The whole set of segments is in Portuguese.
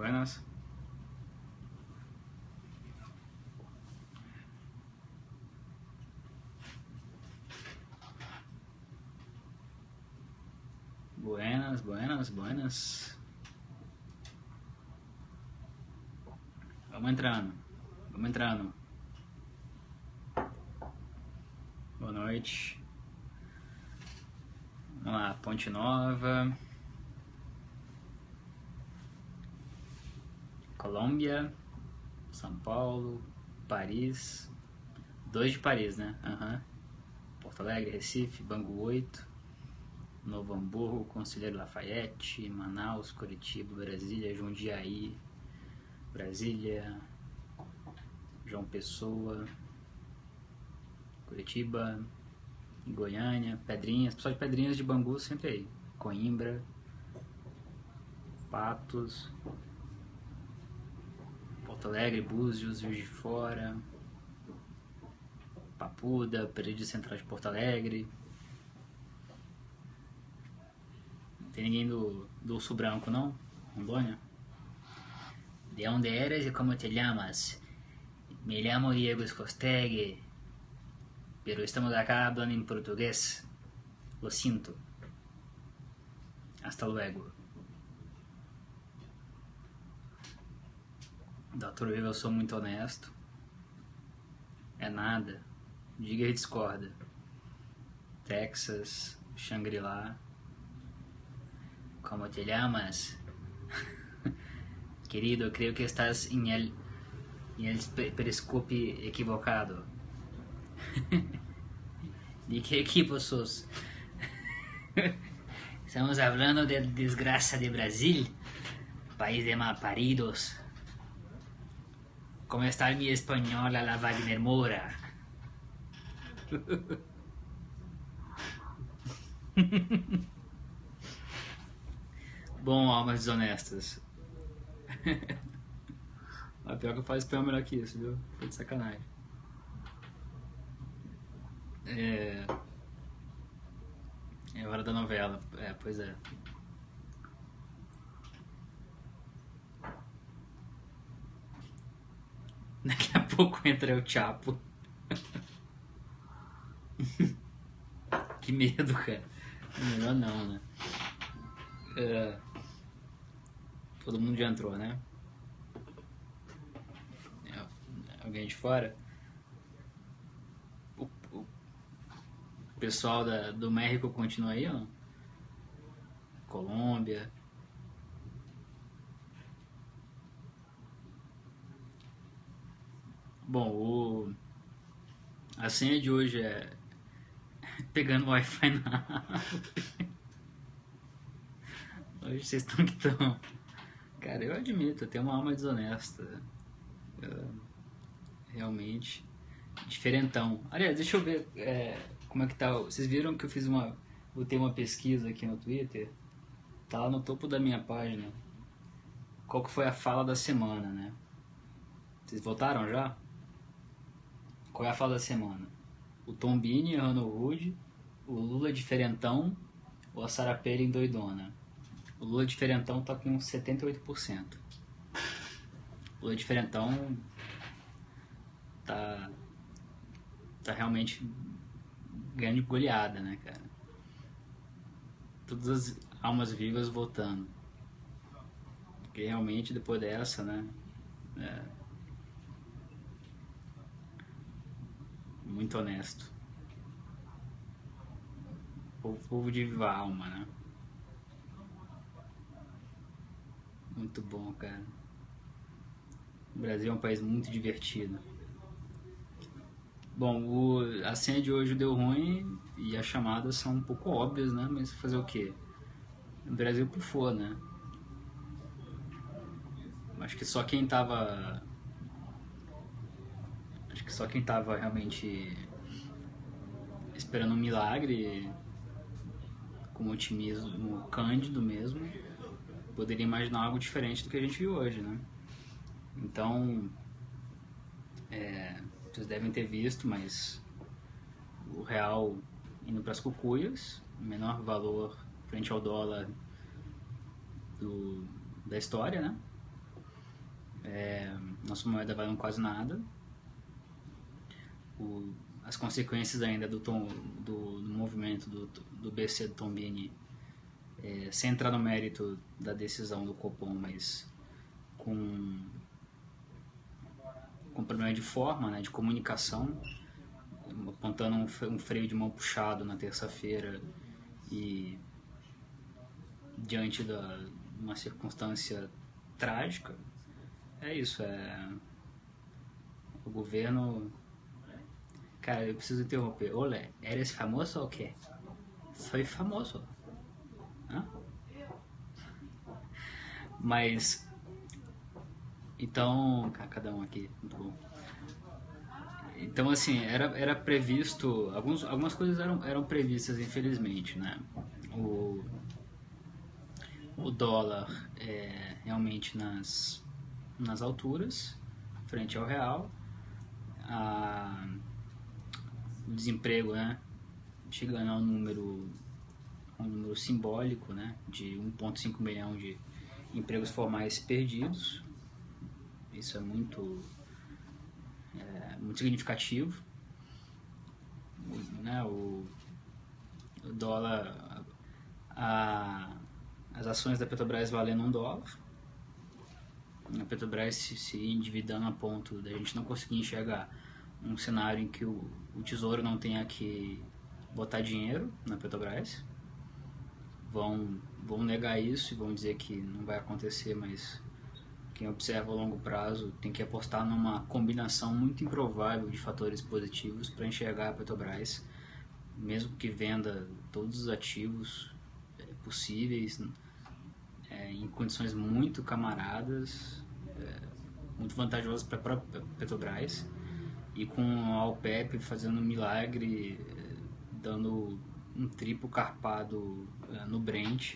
Buenas. Buenas, buenas, buenas. Vamos entrando. Vamos entrando. Boa noite. Vamos lá, Ponte Nova. Colômbia. São Paulo. Paris. 2 de Paris, né? Porto Alegre, Recife, Bangu 8. Novo Hamburgo, Conselheiro Lafayette, Manaus, Curitiba, Brasília, Jundiaí, Brasília, João Pessoa, Curitiba, Goiânia, Pedrinhas, pessoal de Pedrinhas de Bangu sempre aí, Coimbra, Patos, Porto Alegre, Búzios, Juiz de Fora, Papuda, Presídio Central de Porto Alegre. Não tem ninguém do Urso Branco não? Rondônia? De onde eres e como te llamas? Me llamo Diego Escostegui, pero estamos acá hablando en portugués. Lo siento. Hasta luego. Dr. Viva, eu sou muito honesto. É nada. Diga e discorda. Texas, Shangri-La. Como te llamas? Querido, creo que estás en el periscope equivocado. ¿De qué equipo sos? Estamos hablando de desgraça de Brasil, país de malparidos. Como está mi espanhola, la Wagner Moura? Bom, almas desonestas. A pior que eu faço espanhol melhor que isso, viu? Foi de sacanagem. É hora da novela. Pois é. Daqui a pouco entra o Chapo. Que medo, cara. Melhor não, né? Todo mundo já entrou, né? Alguém de fora? O pessoal do México continua aí ou não? Colômbia. Bom, a senha de hoje é pegando Wi-Fi na árvore. Hoje vocês estão que estão. Cara, eu admito, eu tenho uma alma desonesta. Realmente diferentão. Aliás, deixa eu ver como é que tá. Vocês viram que eu botei uma pesquisa aqui no Twitter? Tá lá no topo da minha página. Qual que foi a fala da semana, né? Vocês votaram já? Qual é a fala da semana? O Tombini errando o Rude, o Lula diferentão ou a Sarah Palin doidona? O Lula diferentão tá com 78%. O Lula diferentão tá realmente ganhando de goleada, né, cara? Todas as almas vivas votando. Porque realmente depois dessa, né? Muito honesto. O povo de viva alma, né? Muito bom, cara. O Brasil é um país muito divertido. Bom, a senha de hoje deu ruim e as chamadas são um pouco óbvias, né? Mas fazer o quê? O Brasil pufou, né? Acho que só quem tava realmente esperando um milagre, com otimismo cândido mesmo, poderia imaginar algo diferente do que a gente viu hoje, né? Então, vocês devem ter visto, mas o real indo para as cucuias, menor valor frente ao dólar da história, né? Nossa moeda vale quase nada. As consequências ainda do movimento do BC do Tombini, sem entrar no mérito da decisão do Copom, mas com problema de forma, né, de comunicação, apontando um freio de mão puxado na terça-feira e diante de uma circunstância trágica. É isso, o governo... Cara, eu preciso interromper. Olé, eres famoso ou quê? Soy famoso. Hã? Mas... Então... Cada um aqui, muito bom. Então, assim, era previsto... Algumas coisas eram previstas, infelizmente, né? O dólar realmente nas alturas, frente ao real. O desemprego, né, chegando a um número simbólico, né, de 1,5 milhão de empregos formais perdidos. Isso é muito significativo, né? O dólar, as ações da Petrobras valendo $1, a Petrobras se endividando a ponto da gente não conseguir enxergar um cenário em que o Tesouro não tenha que botar dinheiro na Petrobras. Vão negar isso e vão dizer que não vai acontecer, mas quem observa a longo prazo tem que apostar numa combinação muito improvável de fatores positivos para enxergar a Petrobras, mesmo que venda todos os ativos possíveis, em condições muito camaradas, muito vantajosas para a própria Petrobras, e com a OPEP fazendo um milagre, dando um triplo carpado no Brent,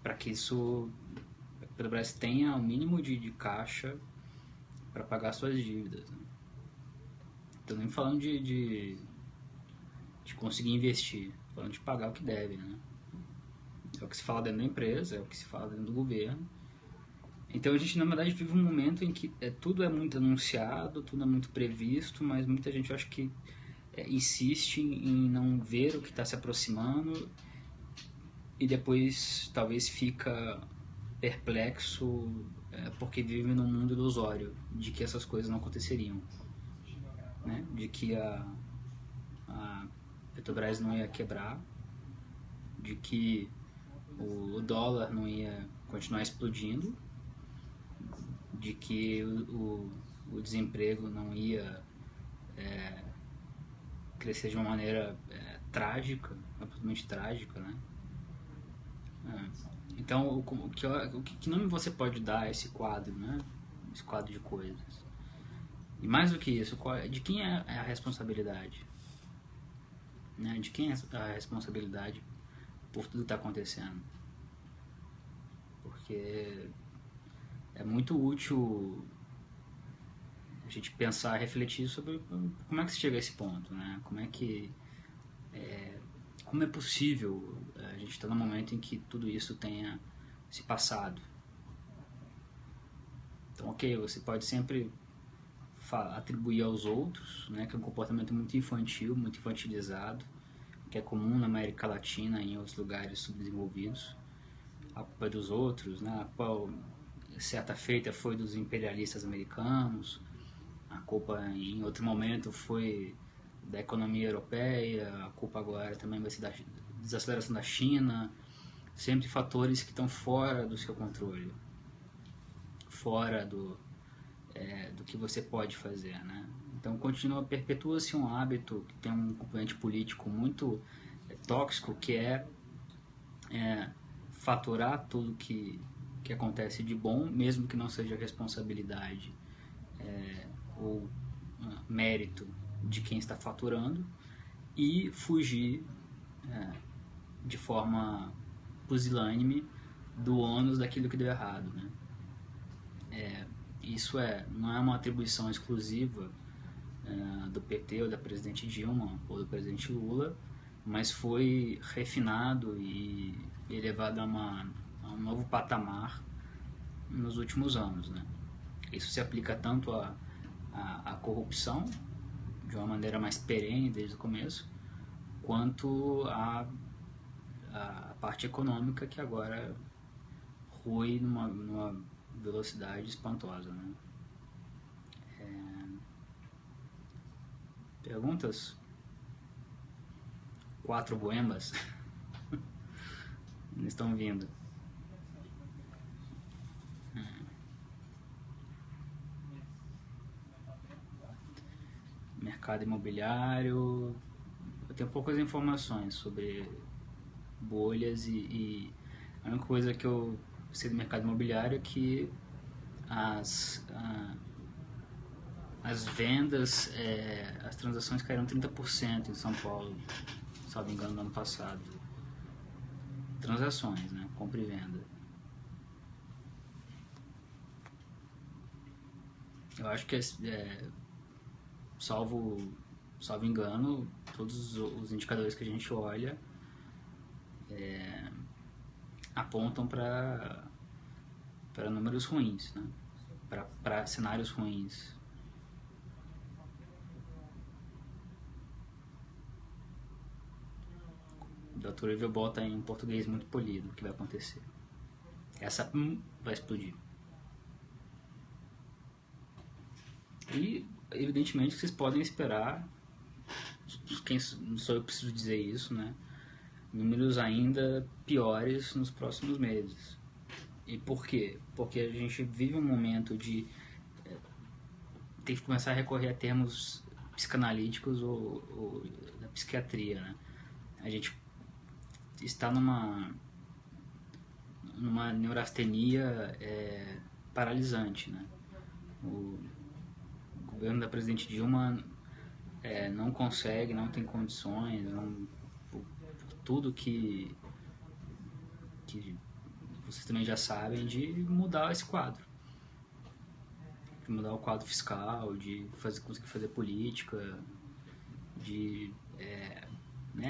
para que a Petrobras tenha o mínimo de caixa para pagar suas dívidas, né? Estou nem falando de conseguir investir, falando de pagar o que deve, né? É o que se fala dentro da empresa, é o que se fala dentro do governo. Então a gente, na verdade, vive um momento em que tudo é muito anunciado, tudo é muito previsto, mas muita gente, eu acho que insiste em não ver o que está se aproximando e depois talvez fica perplexo porque vive num mundo ilusório de que essas coisas não aconteceriam, né? De que a Petrobras não ia quebrar, de que o dólar não ia continuar explodindo, de que o desemprego não ia crescer de uma maneira trágica, absolutamente trágica, né? Então, o que nome você pode dar a esse quadro, né? Esse quadro de coisas? E mais do que isso, de quem é a responsabilidade? Né? De quem é a responsabilidade por tudo que está acontecendo? Porque é muito útil a gente pensar, refletir sobre como é que se chega a esse ponto, né? Como é possível a gente estar num momento em que tudo isso tenha se passado. Então, ok, você pode sempre atribuir aos outros, né, que é um comportamento muito infantil, muito infantilizado, que é comum na América Latina e em outros lugares subdesenvolvidos. A culpa é dos outros, né? A culpa, certa feita, foi dos imperialistas americanos, a culpa em outro momento foi da economia europeia, a culpa agora também vai ser da desaceleração da China, sempre fatores que estão fora do seu controle, fora do que você pode fazer, né? Então perpetua-se um hábito que tem um componente político muito tóxico, que é faturar tudo que acontece de bom, mesmo que não seja responsabilidade ou mérito de quem está faturando, e fugir de forma pusilânime do ônus daquilo que deu errado, né? Isso não é uma atribuição exclusiva do PT ou da presidente Dilma ou do presidente Lula, mas foi refinado e elevado a um novo patamar nos últimos anos, né? Isso se aplica tanto à corrupção, de uma maneira mais perene desde o começo, quanto à parte econômica, que agora rui numa velocidade espantosa, né? Perguntas? 4 boembas estão vindo. Mercado imobiliário. Eu tenho poucas informações sobre bolhas e a única coisa que eu sei do mercado imobiliário é que as vendas, as transações caíram 30% em São Paulo, se não me engano, no ano passado. Transações, né? Compra e venda. Eu acho que, salvo engano, todos os indicadores que a gente olha apontam para números ruins, né? Para cenários ruins. O Dr. Evil bota em português muito polido o que vai acontecer. Essa vai explodir. E, evidentemente, vocês podem esperar, não sou eu que preciso dizer isso, né? Números ainda piores nos próximos meses. E por quê? Porque a gente vive um momento de ter que começar a recorrer a termos psicanalíticos ou da psiquiatria, né? A gente está numa neurastenia paralisante, né? O governo da presidente Dilma não consegue, não tem condições, por tudo que vocês também já sabem, de mudar esse quadro, de mudar o quadro fiscal, de conseguir fazer política, de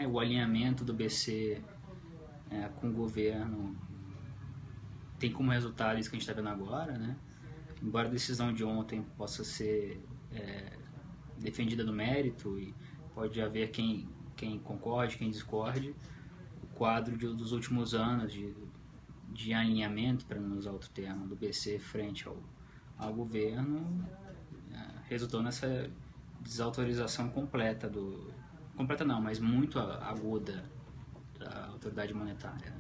o alinhamento do BC com o governo tem como resultado isso que a gente está vendo agora, né? Embora a decisão de ontem possa ser defendida no mérito e pode haver quem concorde, quem discorde, o quadro dos últimos anos de alinhamento, para não usar outro termo, do BC frente ao governo resultou nessa desautorização completa completa não, mas muito aguda da autoridade monetária.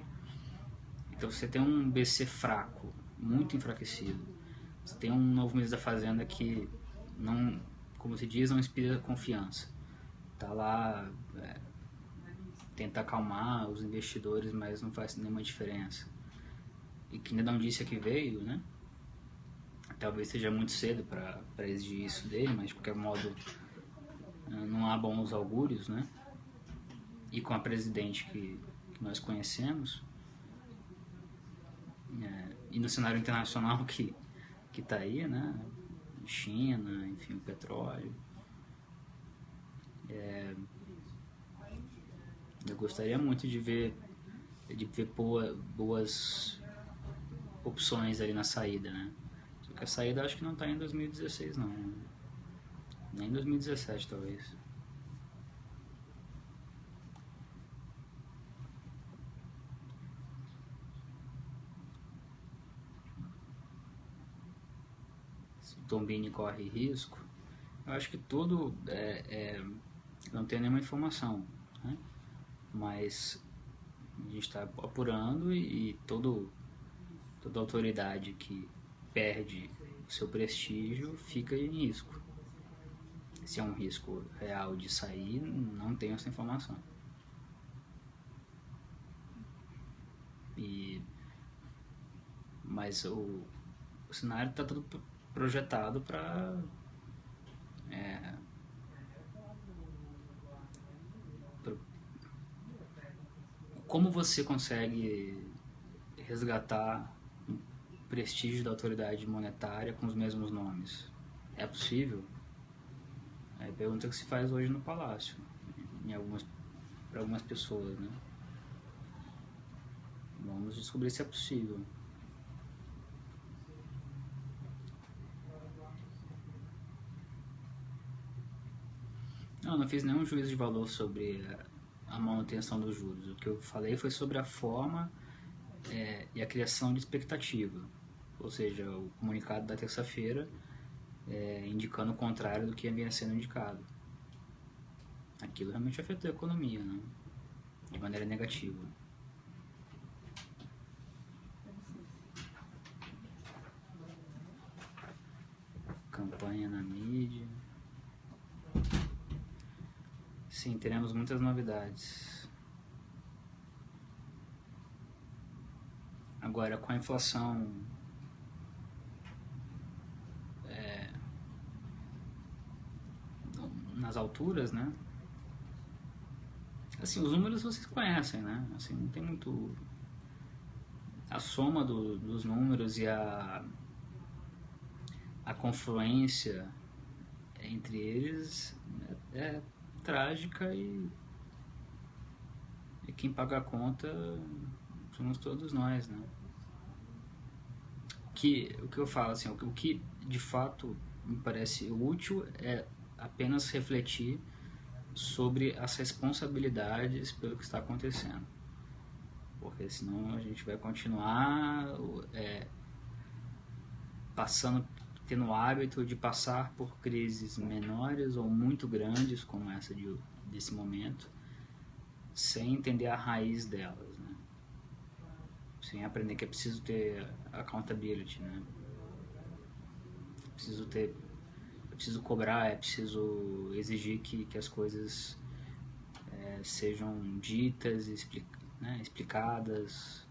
Então você tem um BC fraco, muito enfraquecido. Você tem um novo ministro da Fazenda que não, como se diz, não inspira confiança. Tá lá tenta acalmar os investidores, mas não faz nenhuma diferença. E que ainda não disse a que veio, né? Talvez seja muito cedo para exigir isso dele, mas de qualquer modo não há bons augúrios, né? E com a presidente que nós conhecemos, e no cenário internacional que está aí, né? China, enfim, o petróleo. Eu gostaria muito de ver boas opções ali na saída, né? Só que a saída acho que não está em 2016 não, nem em 2017 talvez. Se o Tombini corre risco, eu acho que tudo não tem nenhuma informação, né? Mas a gente está apurando e toda autoridade que perde o seu prestígio fica em risco. Se é um risco real de sair, não tenho essa informação. Mas o cenário está todo projetado para como você consegue resgatar o prestígio da autoridade monetária com os mesmos nomes? É possível? É a pergunta que se faz hoje no Palácio, para algumas pessoas, né? Vamos descobrir se é possível. Não fiz nenhum juízo de valor sobre a manutenção dos juros. O que eu falei foi sobre a forma e a criação de expectativa. Ou seja, o comunicado da terça-feira indicando o contrário do que vinha sendo indicado. Aquilo realmente afetou a economia, né? De maneira negativa. Campanha na mídia. Sim, teremos muitas novidades. Agora, com a inflação nas alturas, né? Assim, os números vocês conhecem, né? Assim, não tem muito... A soma dos números e a confluência entre eles é trágica e quem paga a conta somos todos nós, né? O que eu falo, assim, o que de fato me parece útil é apenas refletir sobre as responsabilidades pelo que está acontecendo, porque senão a gente vai continuar tendo o hábito de passar por crises menores ou muito grandes como essa desse momento, sem entender a raiz delas, né? Sem aprender que é preciso ter accountability, né? É preciso cobrar, é preciso exigir que as coisas sejam ditas, explicadas.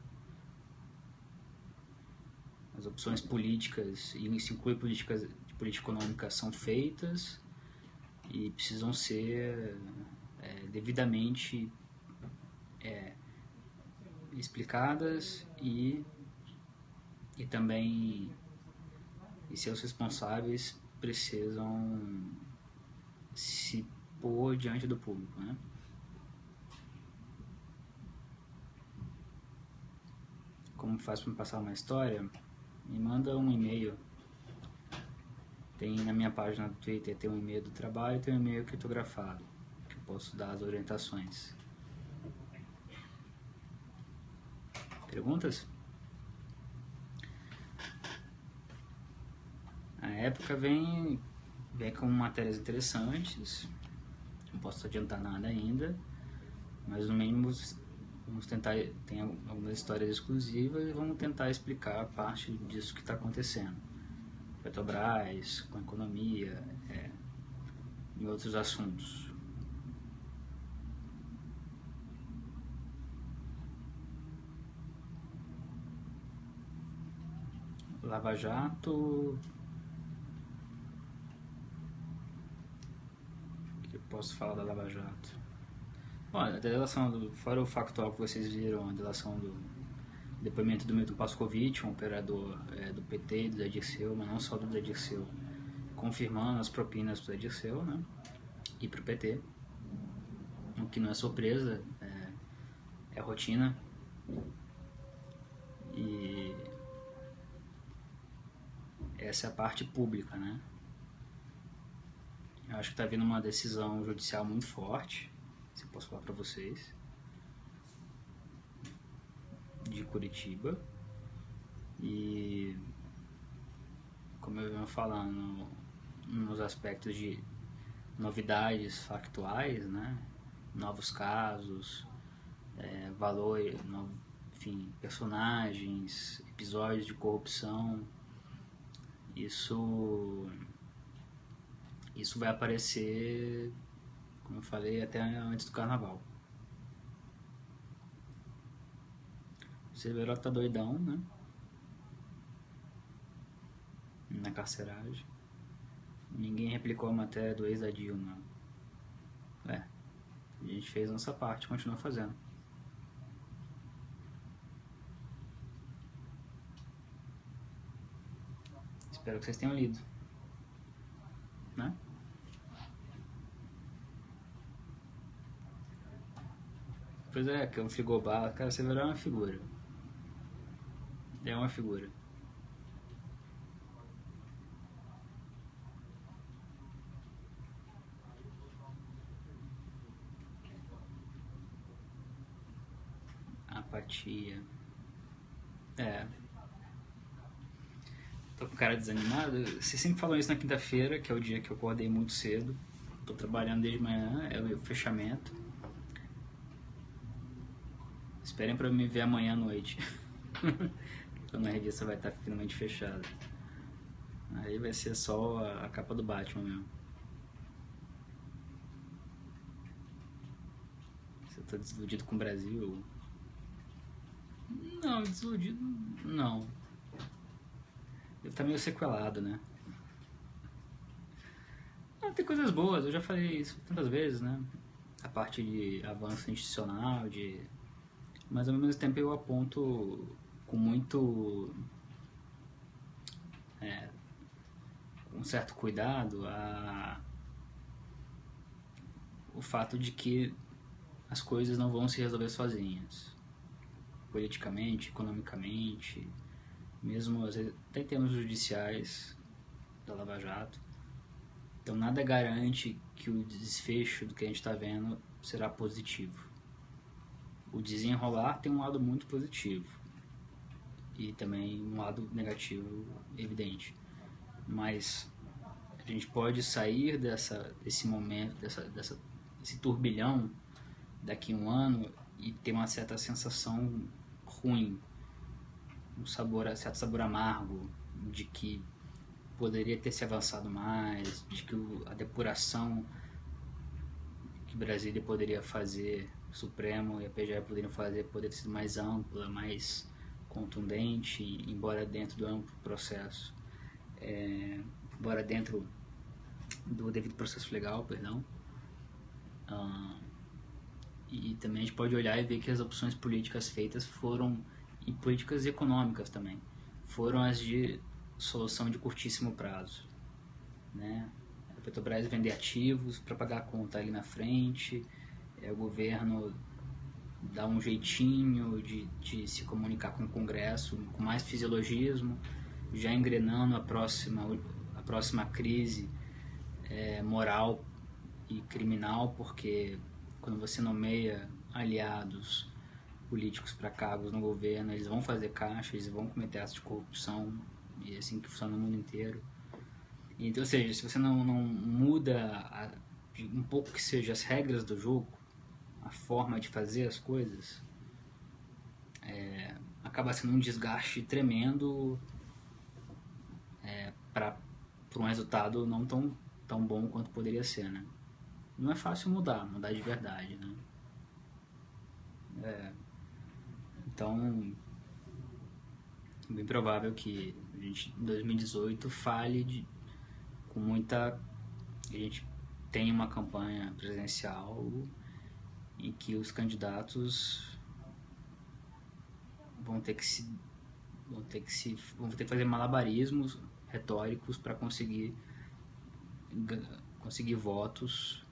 As opções políticas, e isso inclui política econômica, são feitas e precisam ser devidamente explicadas e também seus responsáveis precisam se pôr diante do público, né? Como faz para me passar uma história? Me manda um e-mail. Tem na minha página do Twitter, tem um e-mail do trabalho e tem um e-mail criptografado, que eu posso dar as orientações. Perguntas? A época vem com matérias interessantes. Não posso adiantar nada ainda, mas no mínimo vamos tentar, tem algumas histórias exclusivas e vamos tentar explicar parte disso que está acontecendo. Petrobras, com a economia, e outros assuntos. Lava Jato... O que eu posso falar da Lava Jato? Bom, a delação fora o factual que vocês viram, a delação do depoimento do Milton Pascovitch, um operador do PT e do Zé Dirceu, mas não só do Zé Dirceu, confirmando as propinas do Zé Dirceu, né? E para o PT, o que não é surpresa, é rotina. E essa é a parte pública, né? Eu acho que está vindo uma decisão judicial muito forte, se eu posso falar para vocês, de Curitiba, e como eu venho falando, nos aspectos de novidades factuais, né? Novos casos, valor, enfim, personagens, episódios de corrupção, isso vai aparecer, como eu falei, até antes do carnaval. O Severo tá doidão, né? Na carceragem. Ninguém replicou a matéria do ex da Dilma. A gente fez a nossa parte, continua fazendo. Espero que vocês tenham lido, né? Pois é, que é um frigobar. Cara, você verá uma figura. É uma figura. Apatia. Tô com cara desanimado. Você sempre falou isso na quinta-feira, que é o dia que eu acordei muito cedo. Tô trabalhando desde manhã, é o fechamento. Esperem pra me ver amanhã à noite. Quando a revista vai estar finalmente fechada. Aí vai ser só a capa do Batman mesmo. Você tá desiludido com o Brasil? Não, desiludido não. Ele tá meio sequelado, né? Não, tem coisas boas, eu já falei isso tantas vezes, né? A parte de avanço institucional, mas ao mesmo tempo eu aponto com muito um certo cuidado o fato de que as coisas não vão se resolver sozinhas, politicamente, economicamente, mesmo às vezes, até em termos judiciais da Lava Jato. Então nada garante que o desfecho do que a gente está vendo será positivo. O desenrolar tem um lado muito positivo e também um lado negativo evidente, mas a gente pode sair desse momento, desse turbilhão daqui a um ano e ter uma certa sensação ruim, certo sabor amargo de que poderia ter se avançado mais, de que a depuração que Brasília poderia fazer, o Supremo e a PGR poderiam fazer, poderia ser mais ampla, mais contundente, embora dentro do amplo processo, embora dentro do devido processo legal, perdão. E também a gente pode olhar e ver que as opções políticas feitas foram, e políticas econômicas também, foram as de solução de curtíssimo prazo, né? A Petrobras vender ativos para pagar a conta ali na frente, o governo dá um jeitinho de se comunicar com o Congresso com mais fisiologismo, já engrenando a próxima crise moral e criminal, porque quando você nomeia aliados políticos para cargos no governo, eles vão fazer caixa, eles vão cometer atos de corrupção, e é assim que funciona no mundo inteiro. Então, ou seja, se você não muda um pouco que seja as regras do jogo, a forma de fazer as coisas, acaba sendo um desgaste tremendo para um resultado não tão bom quanto poderia ser, né? Não é fácil mudar de verdade, né? Então, é bem provável que a gente em 2018 fale com muita... A gente tem uma campanha presidencial em que os candidatos vão ter que fazer malabarismos retóricos para conseguir votos,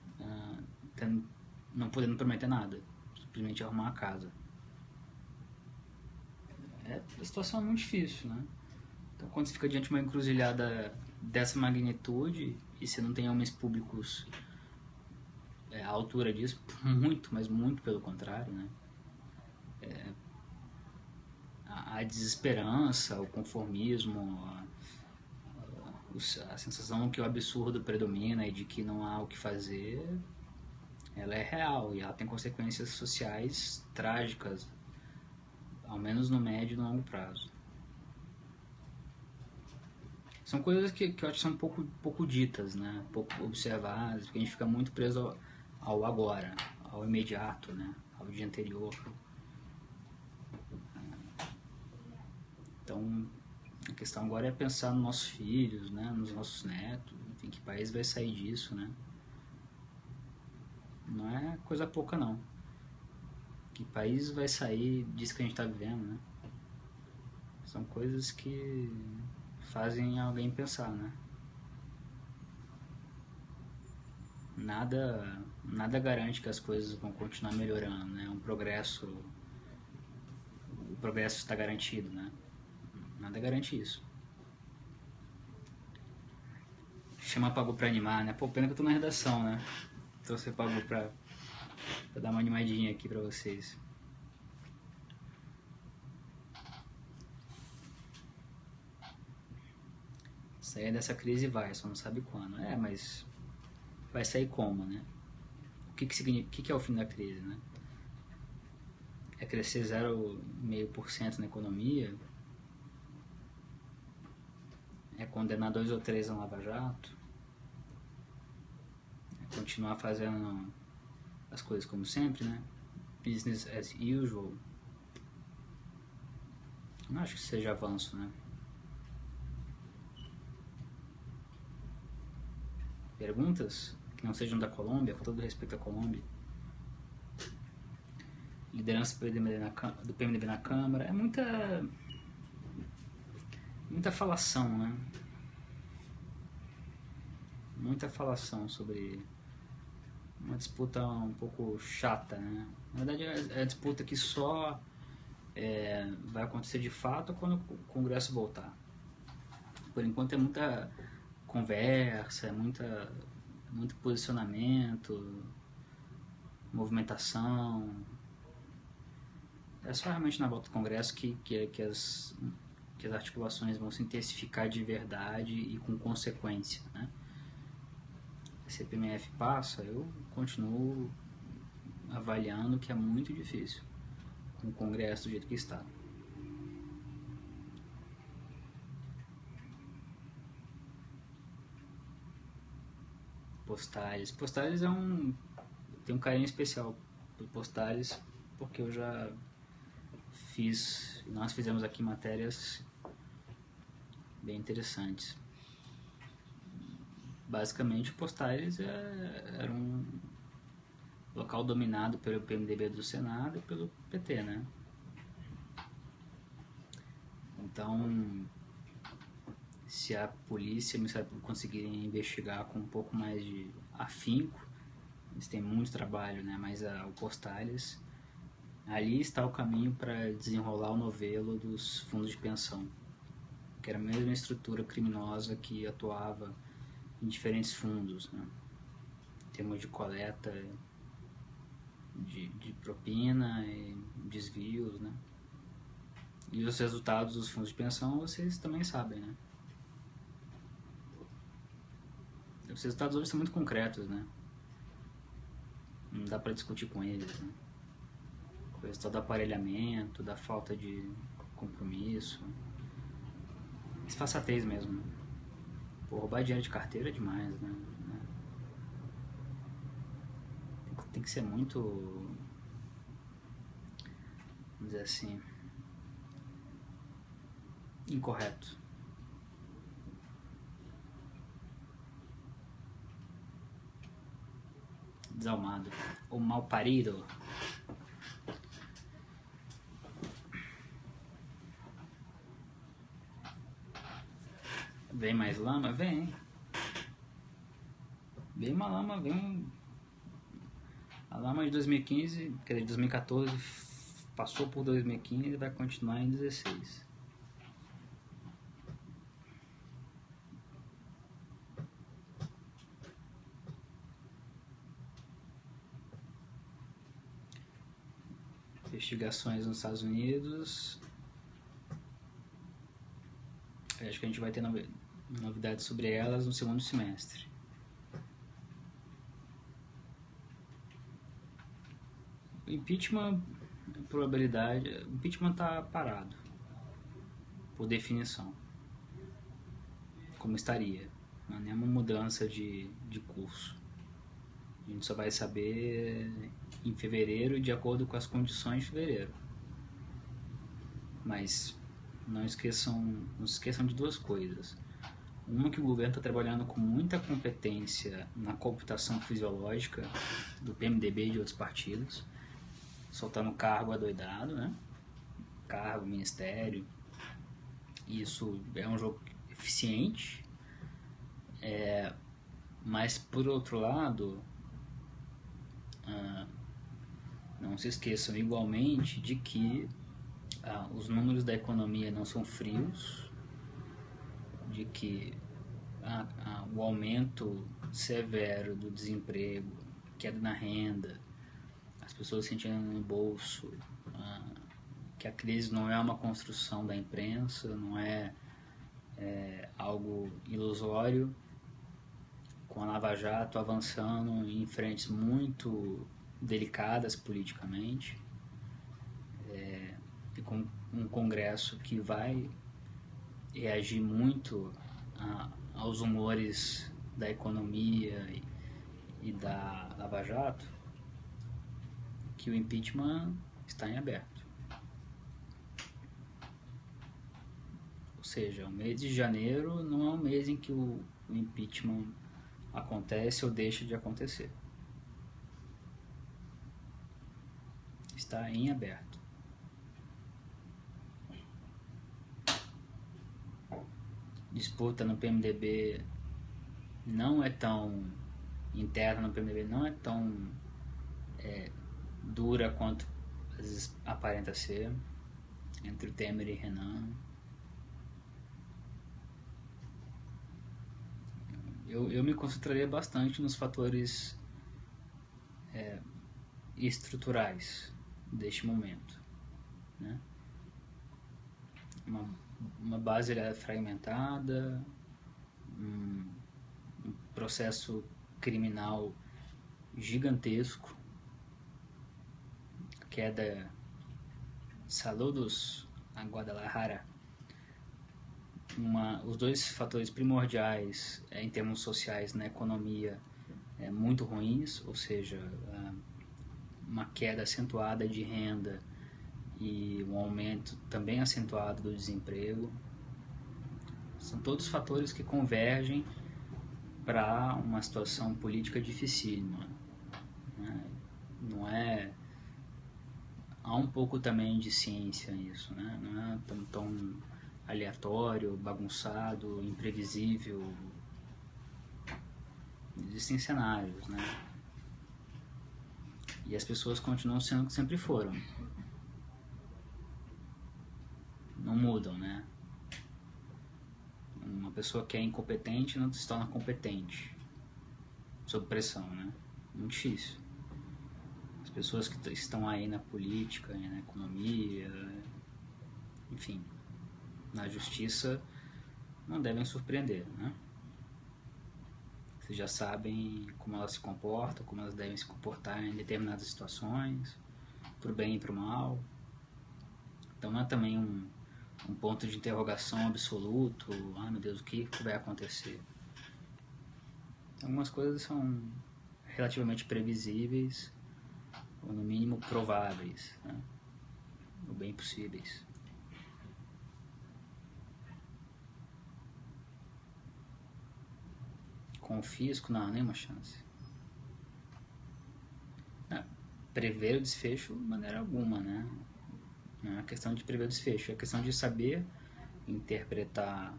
não podendo prometer nada, simplesmente arrumar a casa. A situação é muito difícil, né? Então, quando você fica diante de uma encruzilhada dessa magnitude e você não tem homens públicos à altura disso, muito, mas muito pelo contrário, né? A desesperança, o conformismo, a sensação que o absurdo predomina e de que não há o que fazer, ela é real e ela tem consequências sociais trágicas, ao menos no médio e no longo prazo. São coisas que eu acho que são pouco ditas, né? Pouco observadas, porque a gente fica muito preso ao agora, ao imediato, né? Ao dia anterior. Então, a questão agora é pensar nos nossos filhos, né? Nos nossos netos, enfim, que país vai sair disso, né? Não é coisa pouca, não. Que país vai sair disso que a gente está vivendo, né? São coisas que fazem alguém pensar, né? Nada garante que as coisas vão continuar melhorando, né? O progresso está garantido, né? Nada garante isso. Chama pagou pra animar, né? Pô, pena que eu tô na redação, né? Então você pagou pra dar uma animadinha aqui pra vocês. sair dessa crise vai, só não sabe quando. Mas vai sair como, né? O que é o fim da crise, né? É crescer 0,5% na economia? É condenar 2 ou 3 a um lava-jato? É continuar fazendo as coisas como sempre, né? Business as usual. Não acho que seja avanço, né? Perguntas que não sejam da Colômbia, com todo respeito à Colômbia. Liderança do PMDB na Câmara. É muita falação, né? Muita falação sobre uma disputa um pouco chata, né? Na verdade, é a disputa que só vai acontecer de fato quando o Congresso voltar. Por enquanto é muita conversa, é muito posicionamento, movimentação. É só realmente na volta do Congresso que as articulações vão se intensificar de verdade e com consequência, né? Se a PMF passa, eu continuo avaliando que é muito difícil com o Congresso do jeito que está. Postales. Postales tem um carinho especial por Postales, porque eu já nós fizemos aqui matérias bem interessantes. Basicamente, Postales era um local dominado pelo PMDB do Senado e pelo PT, né? Então, se a polícia e o Ministério Público conseguirem investigar com um pouco mais de afinco, eles têm muito trabalho, né? Mas o Postales, ali está o caminho para desenrolar o novelo dos fundos de pensão, que era a mesma estrutura criminosa que atuava em diferentes fundos, né? Em termos de coleta de propina e desvios, né? E os resultados dos fundos de pensão vocês também sabem, né? Os resultados hoje são muito concretos, né? Não dá para discutir com eles, né? O resultado do aparelhamento, da falta de compromisso, disfarçatez mesmo, né? Pô, roubar dinheiro de carteira é demais, né? Tem que ser muito, vamos dizer assim, incorreto. Desalmado. Ou mal parido. Vem mais lama? Vem. Vem uma lama, vem. A lama de 2015, quer dizer, de 2014, passou por 2015 e vai continuar em 2016. Investigações nos Estados Unidos. Acho que a gente vai ter novidades sobre elas no segundo semestre. O impeachment, probabilidade, o impeachment está parado, por definição, como estaria. Não há nenhuma mudança de curso. A gente só vai saber em fevereiro, de acordo com as condições de fevereiro. Mas não se esqueçam de duas coisas. Uma, que o governo está trabalhando com muita competência na computação fisiológica do PMDB e de outros partidos, soltando cargo adoidado, né? Cargo, ministério. Isso é um jogo eficiente, mas por outro lado, não se esqueçam igualmente de que os números da economia não são frios, de que o aumento severo do desemprego, queda na renda, as pessoas sentindo no bolso, que a crise não é uma construção da imprensa, não é algo ilusório, com a Lava Jato avançando em frentes muito delicadas politicamente, e com um Congresso que vai reagir muito aos humores da economia e da Lava Jato, que o impeachment está em aberto. Ou seja, o mês de janeiro não é um mês em que o impeachment acontece ou deixa de acontecer. Está em aberto. Disputa no PMDB não é tão interna no PMDB, não é tão dura quanto às vezes aparenta ser, entre o Temer e Renan. Eu me concentraria bastante nos fatores estruturais deste momento, né? Uma base fragmentada, um processo criminal gigantesco, queda, saludos a Guadalajara, os dois fatores primordiais em termos sociais na economia muito ruins, ou seja, uma queda acentuada de renda e um aumento também acentuado do desemprego. São todos fatores que convergem para uma situação política dificílima, né? Não é... Há um pouco também de ciência nisso, né? Não é tão aleatório, bagunçado, imprevisível. Existem cenários, né? E as pessoas continuam sendo o que sempre foram. Não mudam, né? Uma pessoa que é incompetente não se torna competente sob pressão, né? Muito difícil. As pessoas que estão aí na política, na economia, enfim, na justiça, não devem surpreender, né? Vocês já sabem como elas se comportam, como elas devem se comportar em determinadas situações, pro bem e pro mal. Então não é também um ponto de interrogação absoluto, meu Deus, o que vai acontecer? Algumas coisas são relativamente previsíveis, ou no mínimo prováveis, né? Ou bem possíveis. Com o fisco, não há nenhuma chance. Prever o desfecho de maneira alguma, né? Não é questão de prever o desfecho, é questão de saber interpretar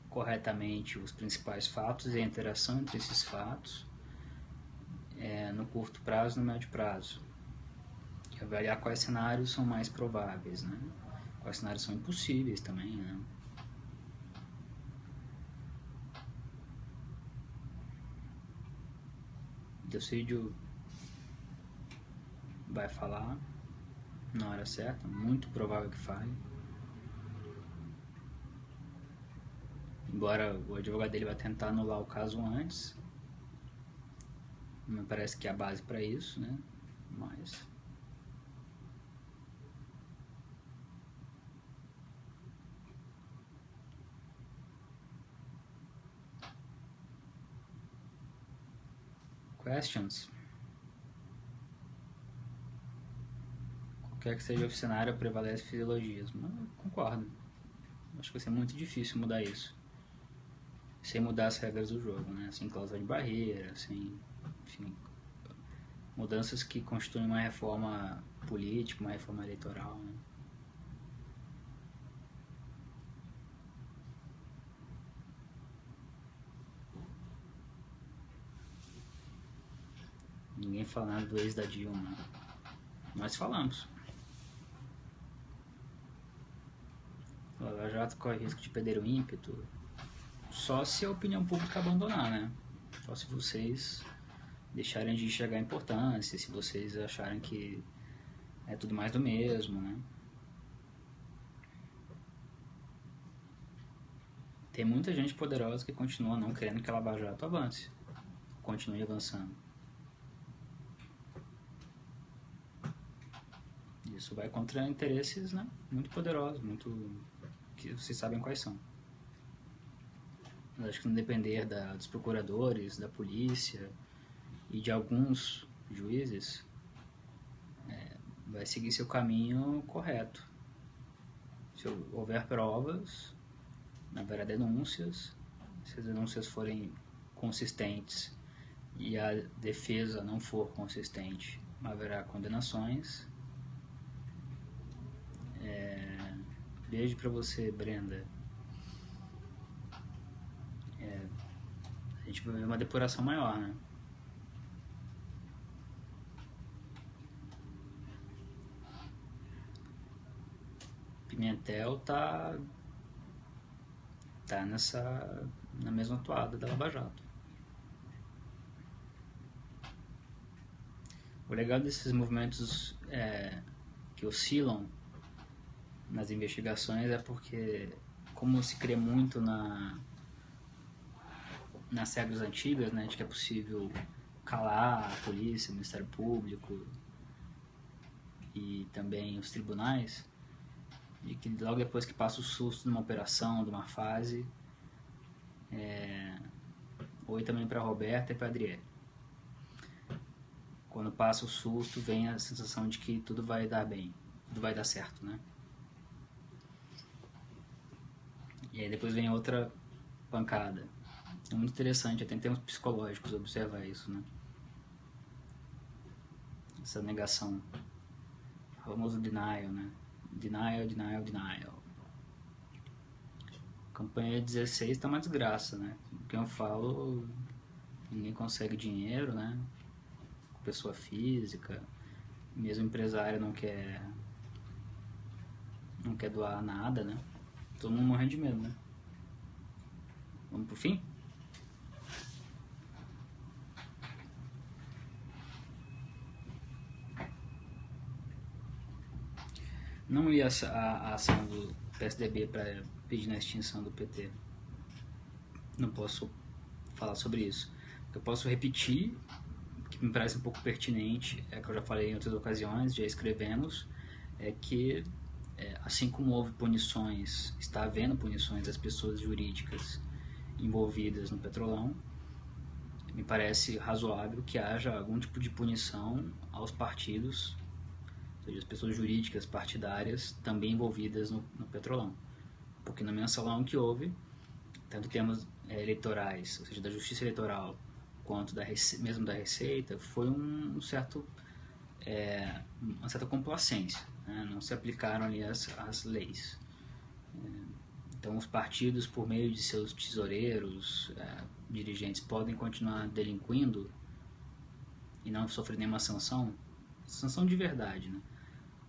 corretamente os principais fatos e a interação entre esses fatos no curto prazo e no médio prazo. E avaliar quais cenários são mais prováveis, né? Quais cenários são impossíveis também, né? Delcídio vai falar na hora certa, muito provável que fale. Embora o advogado dele vai tentar anular o caso antes, me parece que é a base para isso, né? Mas questions? Qualquer que seja o cenário, prevalece o fisiologismo. Eu concordo. Acho que vai ser muito difícil mudar isso. Sem mudar as regras do jogo, né? Sem cláusula de barreira, sem... Enfim, mudanças que constituem uma reforma política, uma reforma eleitoral, né? Ninguém fala nada do ex da Dilma. Nós falamos. O Lava Jato corre risco de perder o ímpeto só se a opinião pública abandonar, né? Só se vocês deixarem de enxergar a importância, se vocês acharem que é tudo mais do mesmo, né? Tem muita gente poderosa que continua não querendo que a Lava Jato avance, continue avançando. Isso vai contra interesses, né, muito poderosos, que vocês sabem quais são. Eu acho que não depender dos procuradores, da polícia e de alguns juízes, vai seguir seu caminho correto. Se houver provas, haverá denúncias. Se as denúncias forem consistentes e a defesa não for consistente, haverá condenações. Beijo pra você, Brenda. A gente vai ver uma depuração maior, né? Pimentel tá na mesma toada da Lava Jato. O legal desses movimentos que oscilam nas investigações é porque, como se crê muito nas regras antigas, né, de que é possível calar a polícia, o Ministério Público e também os tribunais, de que logo depois que passa o susto de uma operação, de uma fase, oi também para Roberta e para Adriele. Quando passa o susto, vem a sensação de que tudo vai dar bem, tudo vai dar certo, né? E aí depois vem outra pancada. É muito interessante, até em termos psicológicos, observar isso, né? Essa negação. O famoso denial, né? Denial, denial, denial. A campanha 16 tá uma desgraça, né? O que eu falo, ninguém consegue dinheiro, né? Pessoa física, mesmo empresário não quer doar nada, né? Todo mundo morrendo de medo, né? Vamos pro fim? Não li a ação do PSDB para pedir a extinção do PT. Não posso falar sobre isso. O que eu posso repetir, que me parece um pouco pertinente, é que eu já falei em outras ocasiões, já escrevemos, é que assim como houve punições, está havendo punições das pessoas jurídicas envolvidas no Petrolão, me parece razoável que haja algum tipo de punição aos partidos, ou seja, as pessoas jurídicas partidárias também envolvidas no Petrolão. Porque no mensalão que houve, tanto termos eleitorais, ou seja, da justiça eleitoral, quanto mesmo da Receita, foi uma certa complacência, né? Não se aplicaram ali as leis. Então os partidos, por meio de seus tesoureiros, dirigentes, podem continuar delinquindo e não sofrer nenhuma sanção de verdade, né?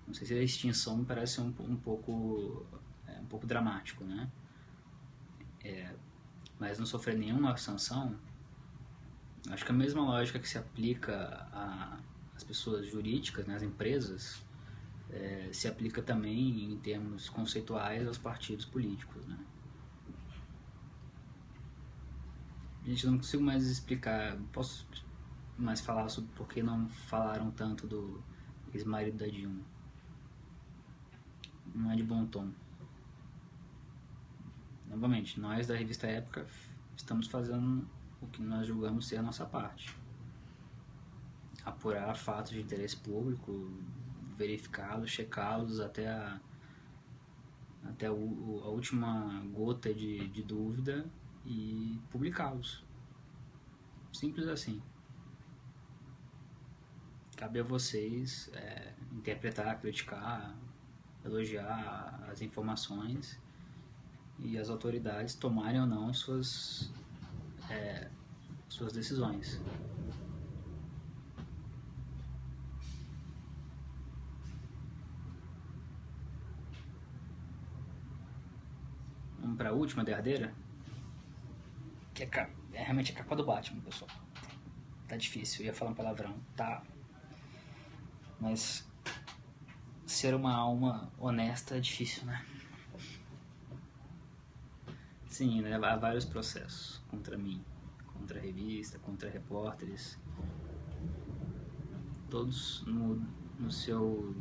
Não sei se a extinção me parece um pouco dramático, né? Mas não sofrer nenhuma sanção, acho que a mesma lógica que se aplica às pessoas jurídicas, né, às empresas, se aplica também em termos conceituais aos partidos políticos, né? Gente, eu não consigo mais explicar, não posso mais falar sobre por que não falaram tanto do ex-marido da Dilma. Não é de bom tom. Novamente, nós da revista Época estamos fazendo o que nós julgamos ser a nossa parte. Apurar fatos de interesse público, verificá-los, checá-los até a última gota de dúvida e publicá-los. Simples assim. Cabe a vocês interpretar, criticar, elogiar as informações e as autoridades tomarem ou não suas decisões. Vamos para a última, derradeira? Que é realmente a capa do Batman, pessoal. Tá difícil, eu ia falar um palavrão, tá? Mas ser uma alma honesta é difícil, né? Sim, né? Há vários processos contra mim, contra a revista, contra repórteres, todos no seu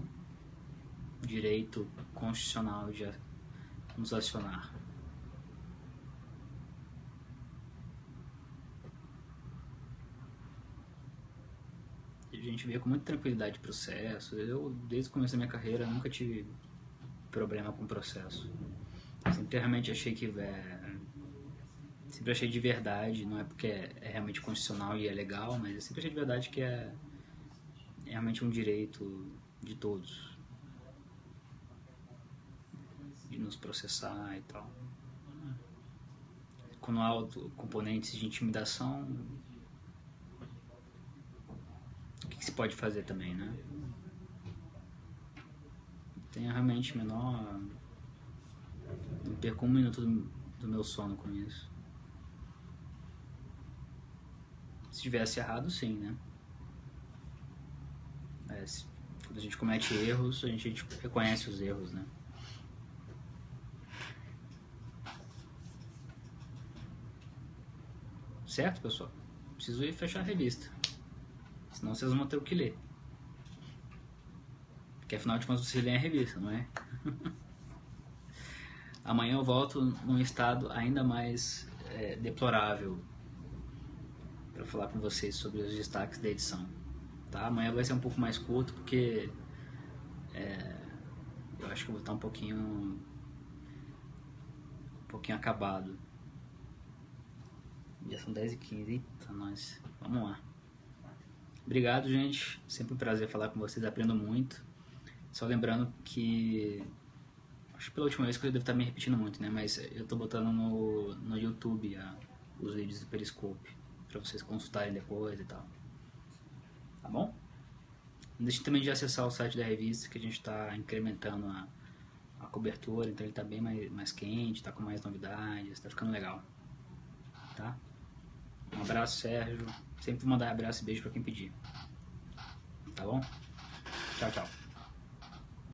direito constitucional de nos acionar. A gente vê com muita tranquilidade o processo. Eu, desde o começo da minha carreira, nunca tive problema com o processo. Sempre realmente achei que sempre achei de verdade, não é porque é realmente constitucional e é legal, mas eu sempre achei de verdade que é realmente um direito de todos de nos processar e tal. Quando há componentes de intimidação, o que se pode fazer também, né? Tem realmente menor... Não perco um minuto do meu sono com isso. Se tivesse errado, sim, né? Quando a gente comete erros, a gente reconhece os erros, né? Certo, pessoal? Preciso ir fechar a revista. Senão vocês vão ter o que ler. Porque afinal de contas vocês leem a revista, não é? Amanhã eu volto num estado ainda mais deplorável para falar com vocês sobre os destaques da edição. Tá? Amanhã vai ser um pouco mais curto porque eu acho que eu vou estar um pouquinho acabado. Já são 10h15, eita nós, vamos lá. Obrigado, gente, sempre um prazer falar com vocês, aprendo muito. Só lembrando que, acho que pela última vez que eu devo estar me repetindo muito, né? Mas eu tô botando no YouTube os vídeos do Periscope para vocês consultarem depois e tal. Tá bom? Não deixe também de acessar o site da revista, que a gente está incrementando a cobertura, então ele está bem mais quente, está com mais novidades, está ficando legal. Tá? Um abraço, Sérgio. Sempre vou mandar abraço e beijo para quem pedir. Tá bom? Tchau, tchau.